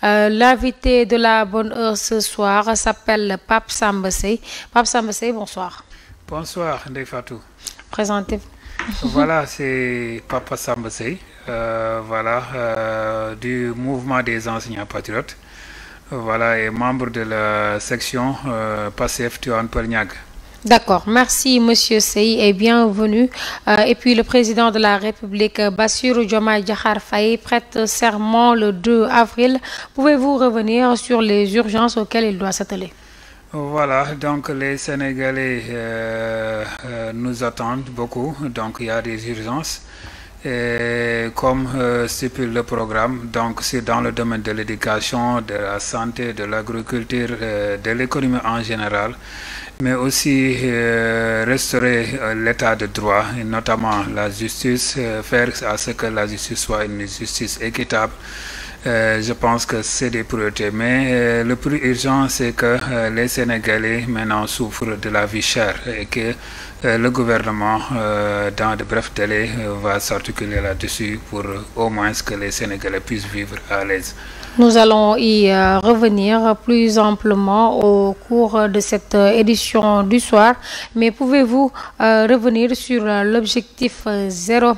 L'invité de la bonne heure ce soir s'appelle Pape Samba Sey. Pape Samba Sey, bonsoir. Bonsoir, Ndeye Fatou. Présentez-vous. Voilà, c'est Papa Samba Sey, du mouvement des enseignants patriotes. Voilà, et membre de la section PASSEF Tivaouane Peulh Niaga. D'accord, merci Monsieur Sey et bienvenue. Et puis le président de la République, Bassirou Diomaye Diakhar Faye, prête serment le 2 avril. Pouvez-vous revenir sur les urgences auxquelles il doit s'atteler? Voilà, donc les Sénégalais nous attendent beaucoup, donc il y a des urgences. Et comme stipule le programme, donc c'est dans le domaine de l'éducation, de la santé, de l'agriculture, de l'économie en général, mais aussi restaurer l'état de droit, et notamment la justice, faire à ce que la justice soit une justice équitable. Je pense que c'est des priorités, mais le plus urgent, c'est que les Sénégalais maintenant souffrent de la vie chère et que le gouvernement, dans de brefs délais, va s'articuler là-dessus pour au moins que les Sénégalais puissent vivre à l'aise. Nous allons y revenir plus amplement au cours de cette édition du soir, mais pouvez-vous revenir sur l'objectif zéro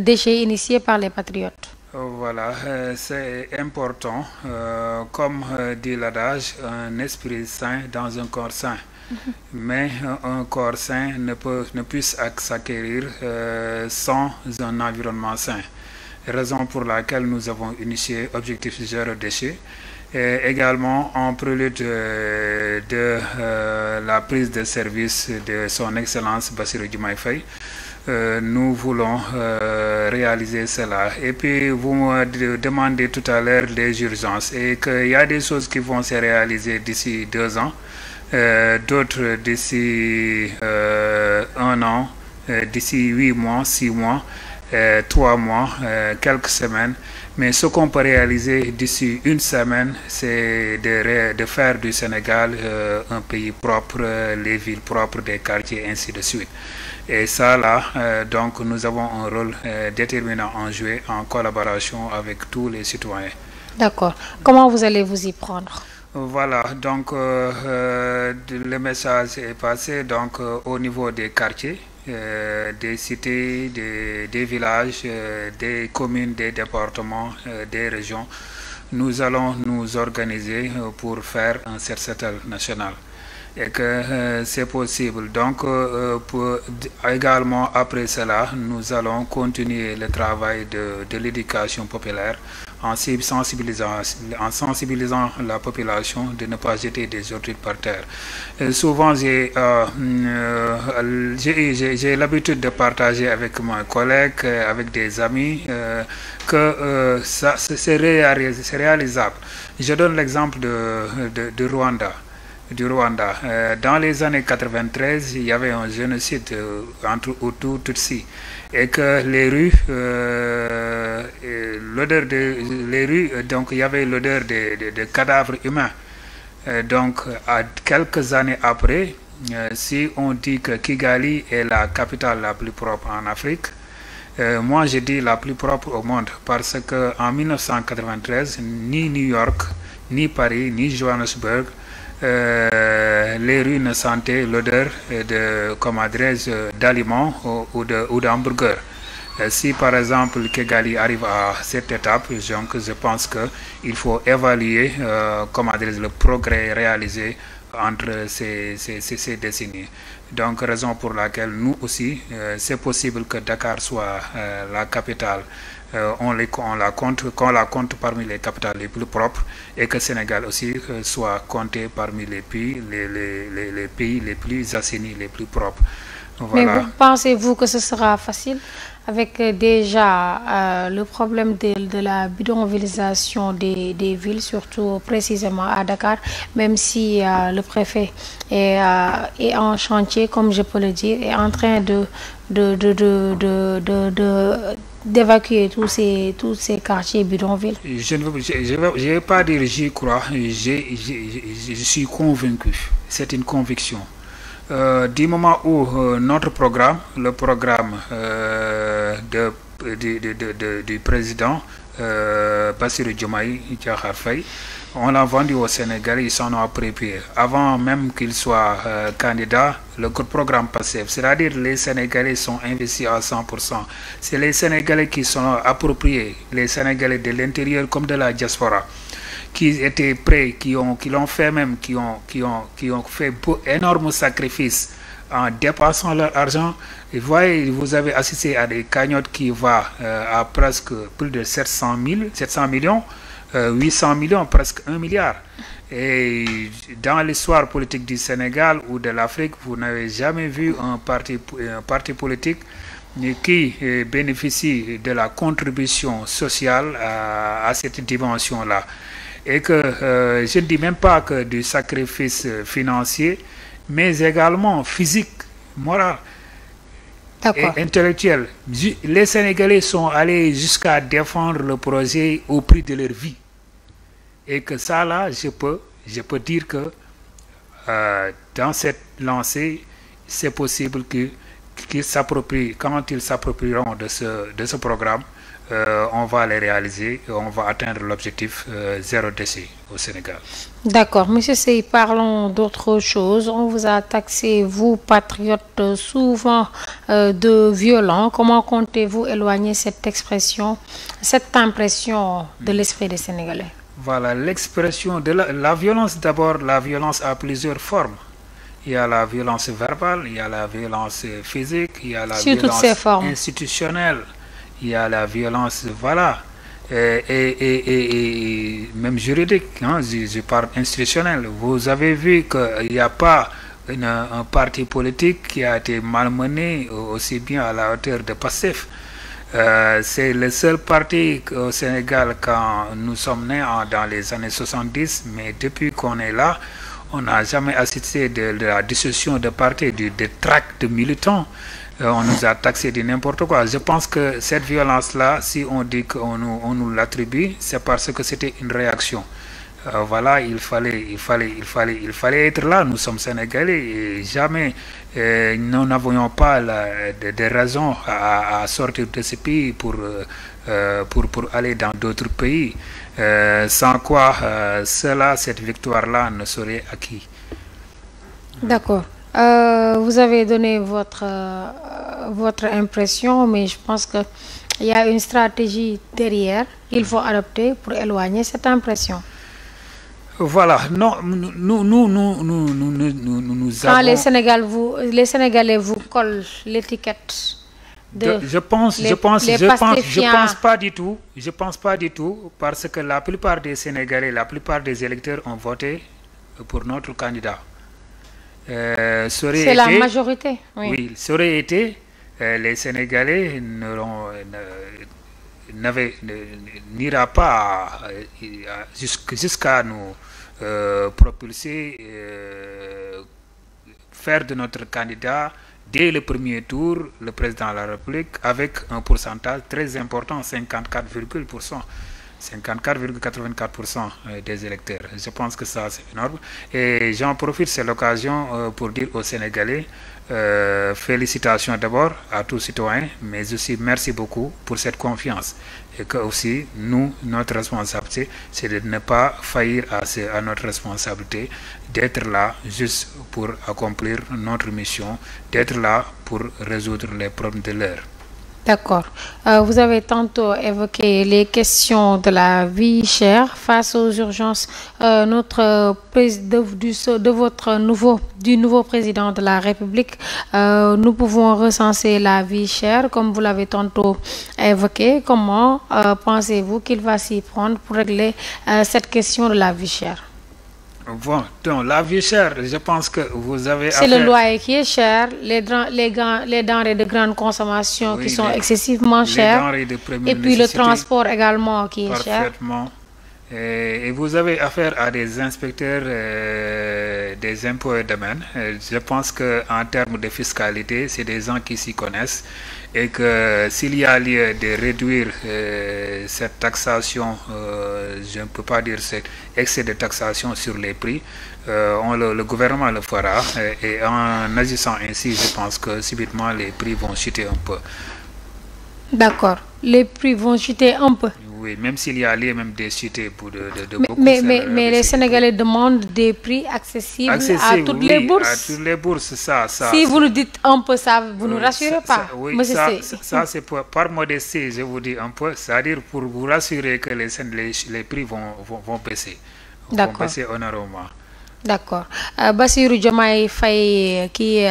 déchet initié par les patriotes? Voilà, c'est important. Comme dit l'adage, un esprit sain dans un corps sain. Mais un corps sain ne puisse s'acquérir sans un environnement sain. Raison pour laquelle nous avons initié Objectif Zéro Déchet. Et également en prélude de la prise de service de son Excellence Bassirou Diomaye Faye. Nous voulons réaliser cela. Et puis vous me demandez tout à l'heure les urgences et qu'il y a des choses qui vont se réaliser d'ici 2 ans, d'autres d'ici 1 an, d'ici 8 mois, 6 mois, 3 mois, quelques semaines. Mais ce qu'on peut réaliser d'ici 1 semaine, c'est de faire du Sénégal un pays propre, les villes propres, des quartiers, ainsi de suite. Et ça, là, donc nous avons un rôle déterminant à jouer en collaboration avec tous les citoyens. D'accord. Comment vous allez vous y prendre? Voilà, donc le message est passé donc, au niveau des quartiers, des cités, des villages, des communes, des départements, des régions. Nous allons nous organiser pour faire un set-setal national. Et que c'est possible. Donc, également après cela, nous allons continuer le travail de l'éducation populaire en sensibilisant la population de ne pas jeter des ordures par terre. Souvent, j'ai l'habitude de partager avec mes collègues, avec des amis, que c'est réalisable. Je donne l'exemple de Rwanda. Du Rwanda. Dans les années 93, il y avait un génocide entre Hutus et Tutsis et que les rues, donc il y avait l'odeur de cadavres humains. Donc, à quelques années après, si on dit que Kigali est la capitale la plus propre en Afrique, moi je dis la plus propre au monde parce qu'en 1993, ni New York, ni Paris, ni Johannesburg, les rues ne sentaient l'odeur d'aliments ou d'hamburgers. Si par exemple Kigali arrive à cette étape, donc, je pense qu'il faut évaluer le progrès réalisé entre ces décennies. Donc raison pour laquelle nous aussi, c'est possible que Dakar soit la capitale. On la compte parmi les capitales les plus propres et que Sénégal aussi soit compté parmi les pays les plus assainis, les plus propres. Voilà. Mais pensez-vous que ce sera facile avec déjà le problème de la bidonvillisation des villes, surtout précisément à Dakar, même si le préfet est en chantier, comme je peux le dire, est en train d'évacuer tous ces quartiers bidonvilles? Je ne vais pas dire j'y crois, je suis convaincu. C'est une conviction. Du moment où notre programme, le programme du président Bassirou Diomaye Diakhar Faye, on l'a vendu aux Sénégalais, ils s'en ont approprié. Avant même qu'ils soient candidats, le programme PASTEF, c'est-à-dire les Sénégalais sont investis à 100%. C'est les Sénégalais qui sont appropriés, les Sénégalais de l'intérieur comme de la diaspora, qui étaient prêts, qui l'ont fait même, qui ont fait énormes sacrifices en dépensant leur argent. Et voyez, vous avez assisté à des cagnottes qui vont à presque plus de 700 millions, 800 millions, presque 1 milliard. Et dans l'histoire politique du Sénégal ou de l'Afrique, vous n'avez jamais vu un parti politique qui bénéficie de la contribution sociale à cette dimension-là. Et que je ne dis même pas que du sacrifice financier, mais également physique, moral et intellectuel. Les Sénégalais sont allés jusqu'à défendre le projet au prix de leur vie. Et que ça, là, je peux dire que dans cette lancée, c'est possible qu'ils s'approprient, quand ils s'approprieront de ce programme, on va les réaliser et on va atteindre l'objectif zéro déchet au Sénégal. D'accord. Monsieur Sey, parlons d'autre chose. On vous a taxé, vous, patriotes, souvent de violents. Comment comptez-vous éloigner cette expression, cette impression de l'esprit des Sénégalais? Voilà, l'expression de la violence. D'abord, la violence a plusieurs formes. Il y a la violence verbale, il y a la violence physique, il y a la violence institutionnelle. Il y a la violence, voilà, et même juridique, hein, je parle institutionnel. Vous avez vu qu'il n'y a pas un parti politique qui a été malmené aussi bien à la hauteur de PASTEF. C'est le seul parti au Sénégal quand nous sommes nés dans les années 70, mais depuis qu'on est là, on n'a jamais assisté de la dissolution de parti, des tracts de militants. On nous a taxé de n'importe quoi. Je pense que cette violence-là, si on dit qu'on nous l'attribue, c'est parce que c'était une réaction. Voilà, il fallait être là. Nous sommes Sénégalais et jamais nous n'avions pas de raison à sortir de ce pays pour aller dans d'autres pays. Sans quoi cette victoire-là ne serait acquise. D'accord. Vous avez donné votre impression, mais je pense qu'il y a une stratégie derrière qu'il faut adopter pour éloigner cette impression. Voilà, non, nous quand les Sénégalais vous collent l'étiquette de je pense pas du tout, parce que la plupart des Sénégalais, la plupart des électeurs ont voté pour notre candidat. C'est la majorité. Oui, ça aurait été, les Sénégalais n'ira pas jusqu'à nous propulser, faire de notre candidat dès le premier tour le président de la République avec un pourcentage très important, 54,84% des électeurs. Je pense que ça, c'est énorme. Et j'en profite, c'est l'occasion pour dire aux Sénégalais, félicitations d'abord à tous citoyens, mais aussi merci beaucoup pour cette confiance. Et que aussi, nous, notre responsabilité, c'est de ne pas faillir à notre responsabilité, d'être là juste pour accomplir notre mission, d'être là pour résoudre les problèmes de l'heure. D'accord. Vous avez tantôt évoqué les questions de la vie chère face aux urgences. Du nouveau président de la République, nous pouvons recenser la vie chère, comme vous l'avez tantôt évoqué. Comment pensez-vous qu'il va s'y prendre pour régler cette question de la vie chère? Bon, donc la vie chère, je pense que vous avez... C'est le loyer qui est cher, les denrées de grande consommation qui sont excessivement chères, et puis le transport également qui est cher. Parfaitement. Et vous avez affaire à des inspecteurs des impôts et domaines. Je pense qu'en termes de fiscalité, c'est des gens qui s'y connaissent et que s'il y a lieu de réduire cette taxation, je ne peux pas dire cet excès de taxation sur les prix, le gouvernement le fera et en agissant ainsi, je pense que subitement les prix vont chuter un peu. D'accord, les prix vont chuter un peu. oui, même s'il y a lieu même des cités pour de Mais, beaucoup. mais les Sénégalais demandent des prix accessibles à toutes les Oui, bourses. à toutes les bourses, ça. Si vous nous dites un peu ça, vous ne nous rassurez pas, Oui, monsieur ça c'est par modestie, je vous dis un peu, c'est-à-dire pour vous rassurer que les prix vont baisser. Vont baisser honorablement. D'accord. Bassirou Diomaye Faye qui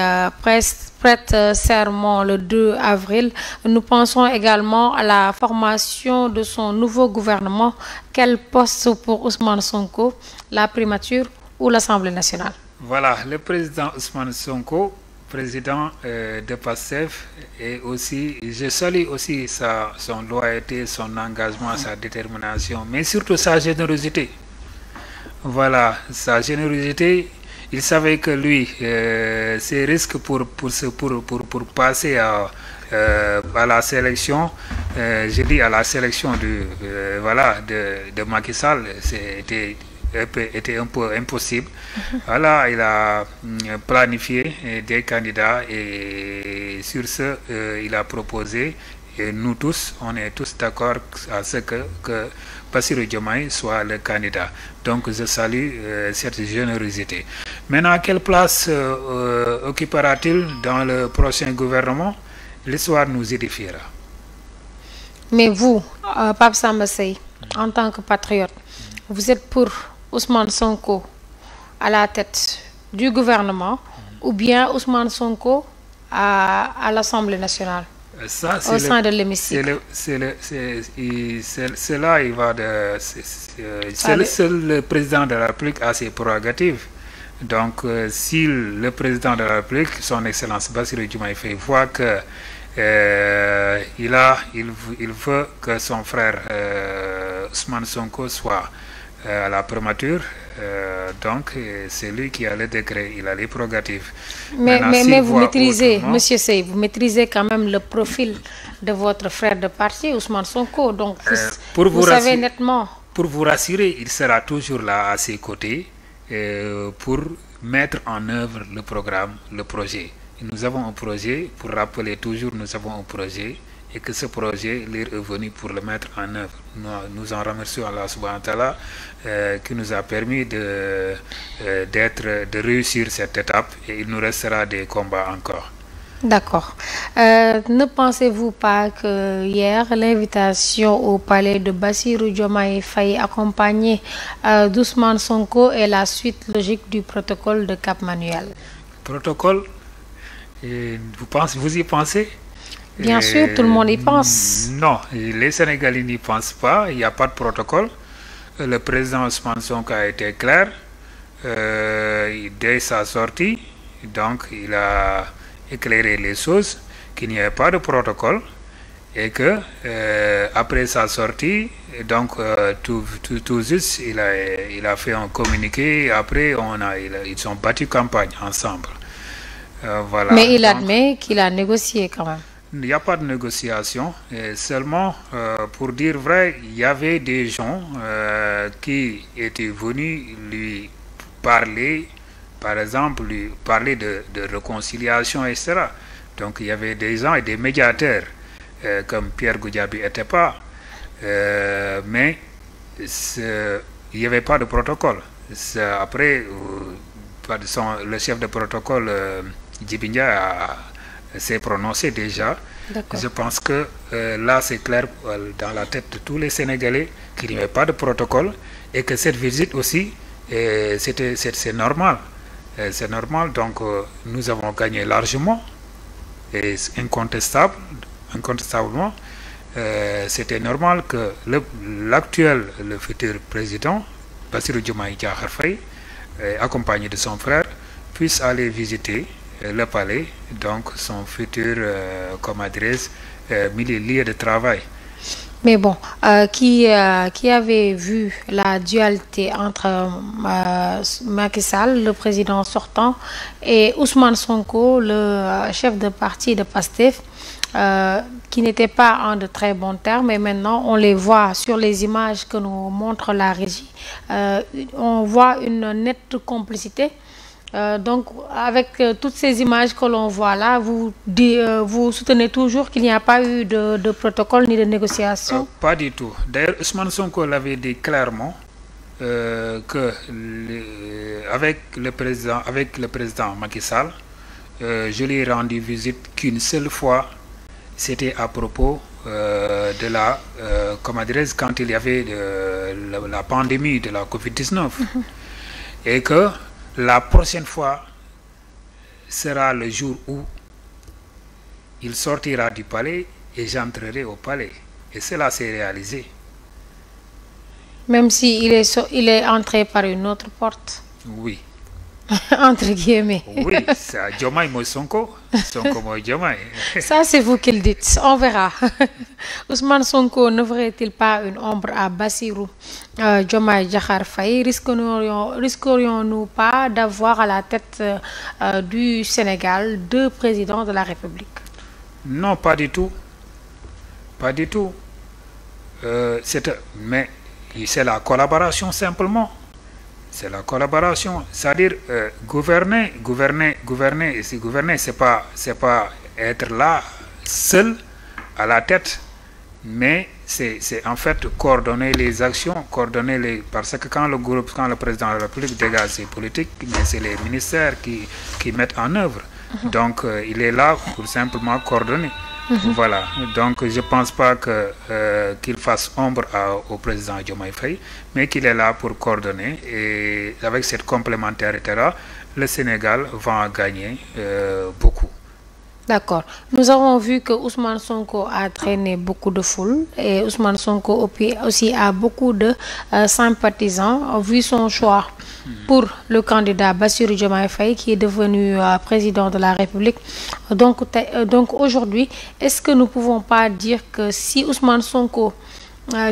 prête serment le 2 avril. Nous pensons également à la formation de son nouveau gouvernement. Quel poste pour Ousmane Sonko, la primature ou l'Assemblée nationale? Voilà, le président Ousmane Sonko, président de PASTEF, et aussi, je salue aussi son loyauté, son engagement, sa détermination, mais surtout sa générosité. Voilà, sa générosité, il savait que lui, ses risques pour passer à la sélection, je dis à la sélection de Macky Sall, était un peu impossible. Voilà, il a planifié des candidats et sur ce, il a proposé, et nous tous, on est tous d'accord à ce que Bassirou Diomaye soit le candidat. Donc je salue cette générosité. Maintenant, quelle place occupera-t-il dans le prochain gouvernement? L'histoire nous édifiera. Mais vous, Pape Samba Seye, en tant que patriote, vous êtes pour Ousmane Sonko à la tête du gouvernement ou bien Ousmane Sonko à l'Assemblée nationale? Ça, au sein de l'hémicycle. C'est là, il va de. C'est le seul président de la République à ses prérogatives. Donc, si le président de la République, son Excellence Bassirou Diomaye Faye, voit que il veut que son frère Ousmane Sonko soit à la primature, donc c'est lui qui a le décret, il a les prérogatives. Mais vous maîtrisez, monsieur Seye, vous maîtrisez quand même le profil de votre frère de parti, Ousmane Sonko, donc vous savez nettement. Pour vous rassurer, il sera toujours là à ses côtés pour mettre en œuvre le programme, le projet. Nous avons un projet, pour rappeler toujours, nous avons un projet, et que ce projet leur est venu pour le mettre en œuvre. Nous en remercions Allah subhanahu wa ta'ala qui nous a permis de réussir cette étape, et il nous restera des combats encore. D'accord. Ne pensez-vous pas que hier, l'invitation au palais de Bassirou Diomaye Faye accompagné d'Ousmane Sonko est la suite logique du protocole de Cap Manuel? Protocole, vous y pensez? Bien sûr, tout le monde y pense. Non, les Sénégalais n'y pensent pas, il n'y a pas de protocole. Le président Ousmane Sonko a été clair dès sa sortie, donc il a éclairé les choses, qu'il n'y avait pas de protocole, et que après sa sortie, donc tout juste, il a fait un communiqué, et après ils ont battu campagne ensemble. Voilà. Mais il admet qu'il a négocié quand même. Il n'y a pas de négociation, seulement pour dire vrai, il y avait des gens qui étaient venus lui parler, par exemple, lui parler de réconciliation, etc. Donc il y avait des gens et des médiateurs, comme Pierre Goudiaby n'était pas, mais il n'y avait pas de protocole. Après, le chef de protocole, Djibindia, s'est prononcé déjà. Je pense que là c'est clair dans la tête de tous les Sénégalais qu'il n'y avait pas de protocole, et que cette visite aussi c'est normal. C'est normal, donc nous avons gagné largement et incontestablement. C'était normal que le futur président Bassirou Diomaye Diakhar Faye, accompagné de son frère, puisse aller visiter le palais, donc son futur, comme adresse, lieu de travail. Mais bon, qui avait vu la dualité entre Macky Sall, le président sortant, et Ousmane Sonko, le chef de parti de PASTEF, qui n'était pas en de très bons termes, et maintenant on les voit sur les images que nous montre la régie. On voit une nette complicité Donc, avec toutes ces images que l'on voit là, vous soutenez toujours qu'il n'y a pas eu de protocole ni de négociation? Pas du tout. D'ailleurs, Ousmane Sonko l'avait dit clairement que avec le président Macky Sall, je lui ai rendu visite qu'une seule fois, c'était à propos de la, comment dirais-je, quand il y avait la pandémie de la Covid-19. Et que la prochaine fois sera le jour où il sortira du palais et j'entrerai au palais. Et cela s'est réalisé. Même si il est entré par une autre porte? Oui. Entre guillemets. Oui, c'est Diomaye mooy Sonko, Sonko mooy Diomaye. Ça, c'est vous qui le dites. On verra. Ousmane Sonko ne ferait-il pas une ombre à Bassirou Diomaye Diakhar Faye? Risquerions-nous pas d'avoir à la tête du Sénégal 2 présidents de la République? Non, pas du tout. Pas du tout. Mais c'est la collaboration simplement. C'est la collaboration, c'est-à-dire gouverner, et si gouverner, c'est pas être là seul à la tête, mais c'est en fait coordonner les actions, parce que quand le président de la République dégage ses politiques, mais c'est les ministères qui mettent en œuvre. Donc il est là pour simplement coordonner. Voilà, donc je pense pas qu'il fasse ombre au président Diomaye Faye, mais qu'il est là pour coordonner, et avec cette complémentarité-là, le Sénégal va en gagner beaucoup. D'accord. Nous avons vu que Ousmane Sonko a traîné beaucoup de foule et Ousmane Sonko aussi a beaucoup de sympathisants, vu son choix pour le candidat Bassirou Diomaye Faye qui est devenu président de la République. Donc aujourd'hui, est-ce que nous ne pouvons pas dire que si Ousmane Sonko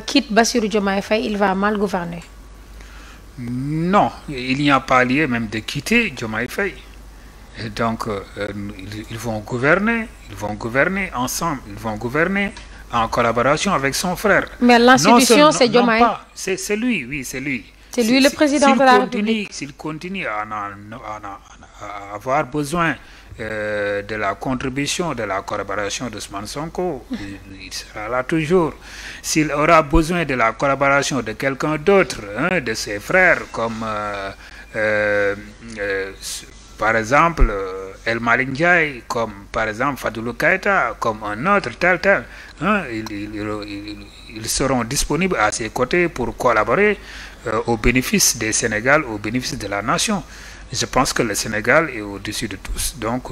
quitte Bassirou Diomaye Faye, il va mal gouverner? Non, il n'y a pas lieu même de quitter Diomaye Faye. Et donc, ils vont gouverner ensemble, ils vont gouverner en collaboration avec son frère. Mais l'institution, c'est Diomaye. C'est lui, oui, c'est lui. C'est lui le président de la République. S'il continue à avoir besoin de la contribution, de la collaboration d'Ousmane Sonko, il sera là toujours. S'il aura besoin de la collaboration de quelqu'un d'autre, de ses frères, comme par exemple El Malick Ndiaye, comme par exemple Fadilou Keïta, comme un autre, tel, ils seront disponibles à ses côtés pour collaborer au bénéfice des Sénégal, au bénéfice de la nation. Je pense que le Sénégal est au-dessus de tous. Donc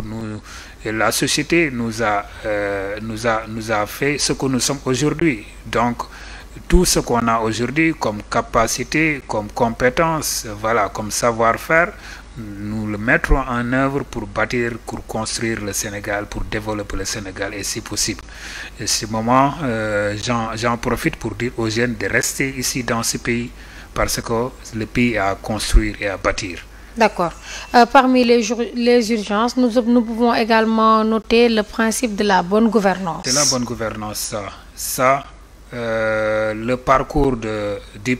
la société nous a fait ce que nous sommes aujourd'hui. Donc tout ce qu'on a aujourd'hui comme capacité, comme compétence, voilà, comme savoir-faire, nous le mettrons en œuvre pour bâtir, pour construire le Sénégal, pour développer le Sénégal, et si possible. Et ce moment, j'en profite pour dire aux jeunes de rester ici dans ce pays, parce que le pays est à construire et à bâtir. D'accord. Parmi les urgences, nous pouvons également noter le principe de la bonne gouvernance. De la bonne gouvernance, le parcours du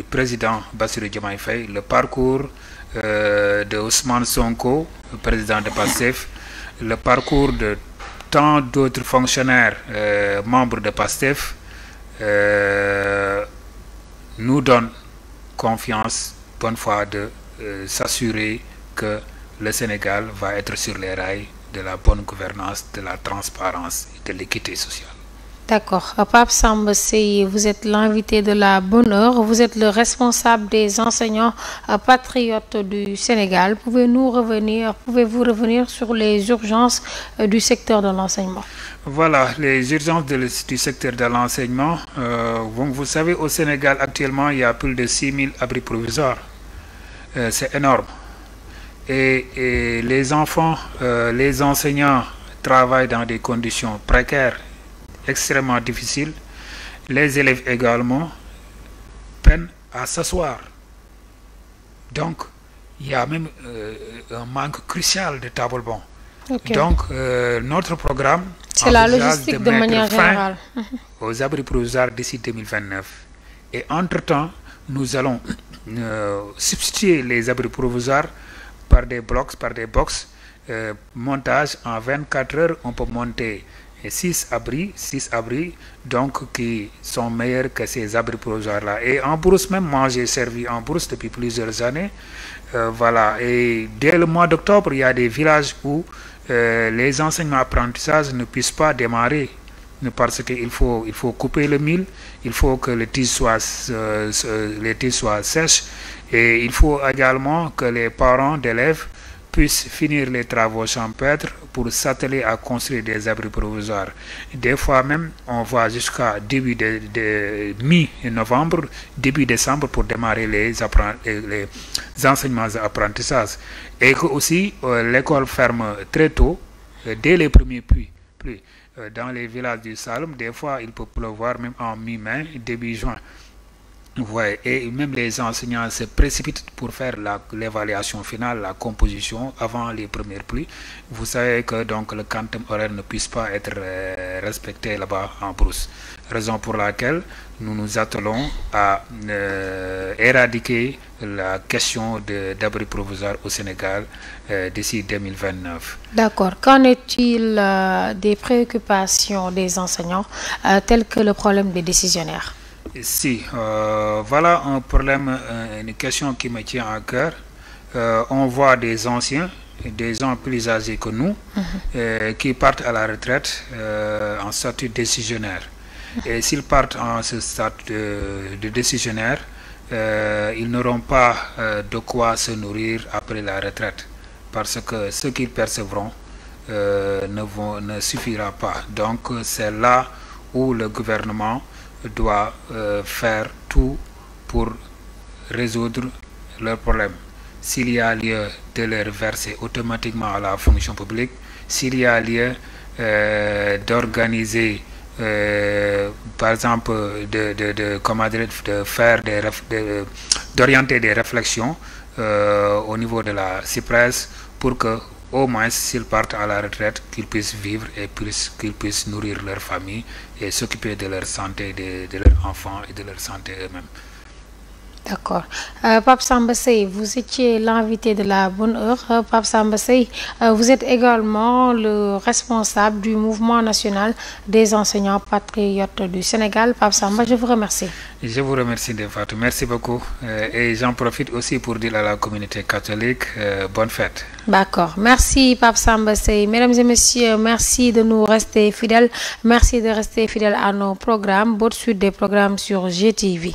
président Bassirou Diomaye Faye, le parcours de Ousmane Sonko, président de PASTEF, le parcours de tant d'autres fonctionnaires membres de PASTEF nous donne confiance, bonne foi, de s'assurer que le Sénégal va être sur les rails de la bonne gouvernance, de la transparence et de l'équité sociale. D'accord. Pape Samba Seye, vous êtes l'invité de la bonne heure. Vous êtes le responsable des enseignants patriotes du Sénégal. Pouvez-vous revenir sur les urgences du secteur de l'enseignement? Voilà, les urgences du secteur de l'enseignement. Vous savez, au Sénégal, actuellement, il y a plus de 6000 abris provisoires. C'est énorme. Et les enfants, les enseignants travaillent dans des conditions précaires, extrêmement difficiles. Les élèves également peinent à s'asseoir. Donc, il y a même un manque crucial de table-banc. Okay. Donc, notre programme, c'est la logistique de manière générale, aux abris provisoires d'ici 2029. Et entre-temps, nous allons substituer les abris provisoires par des blocs, par des box. Montage en 24 heures, on peut monter 6 abris, donc qui sont meilleurs que ces abris provisoires-là. Et en brousse même, moi j'ai servi en brousse depuis plusieurs années. Voilà, et dès le mois d'octobre, il y a des villages où les enseignements apprentissages ne puissent pas démarrer parce qu'il faut couper le mil, il faut que les tiges soient sèches, et il faut également que les parents d'élèves puissent finir les travaux champêtres pour s'atteler à construire des abris provisoires. Des fois même, on va jusqu'à début de mi-novembre, début décembre pour démarrer les enseignements et apprentissages. Et que aussi, l'école ferme très tôt, dès les premiers pluies. Dans les villages du Saloum, des fois, il peut pleuvoir même en mi-mai, début juin. Ouais, et même les enseignants se précipitent pour faire l'évaluation finale, la composition avant les premières pluies. Vous savez que donc le quantum horaire ne puisse pas être respecté là-bas en brousse. Raison pour laquelle nous nous attelons à éradiquer la question d'abri provisoire au Sénégal d'ici 2029. D'accord. Qu'en est-il des préoccupations des enseignants telles que le problème des décisionnaires? Si, voilà un problème, une question qui me tient à cœur. On voit des anciens, des gens plus âgés que nous, qui partent à la retraite en statut décisionnaire. Et s'ils partent en ce statut de décisionnaire, ils n'auront pas de quoi se nourrir après la retraite, parce que ce qu'ils percevront ne suffira pas. Donc c'est là où le gouvernement doit faire tout pour résoudre leurs problèmes. S'il y a lieu de les verser automatiquement à la fonction publique, s'il y a lieu d'organiser, par exemple, d'orienter des réflexions au niveau de la CIPRES pour que au moins s'ils partent à la retraite, qu'ils puissent vivre et qu'ils puissent nourrir leur famille et s'occuper de leur santé, de leurs enfants et de leur santé eux-mêmes. D'accord. Pape Samba Seye, vous étiez l'invité de la bonne heure. Pape Samba Seye, vous êtes également le responsable du mouvement national des enseignants patriotes du Sénégal. Pape Samba, je vous remercie. Je vous remercie, Fatou. Merci beaucoup. Et j'en profite aussi pour dire à la communauté catholique, bonne fête. D'accord. Merci, Pape Samba Seye. Mesdames et messieurs, merci de nous rester fidèles. Merci de rester fidèles à nos programmes. Bonne suite des programmes sur GTV.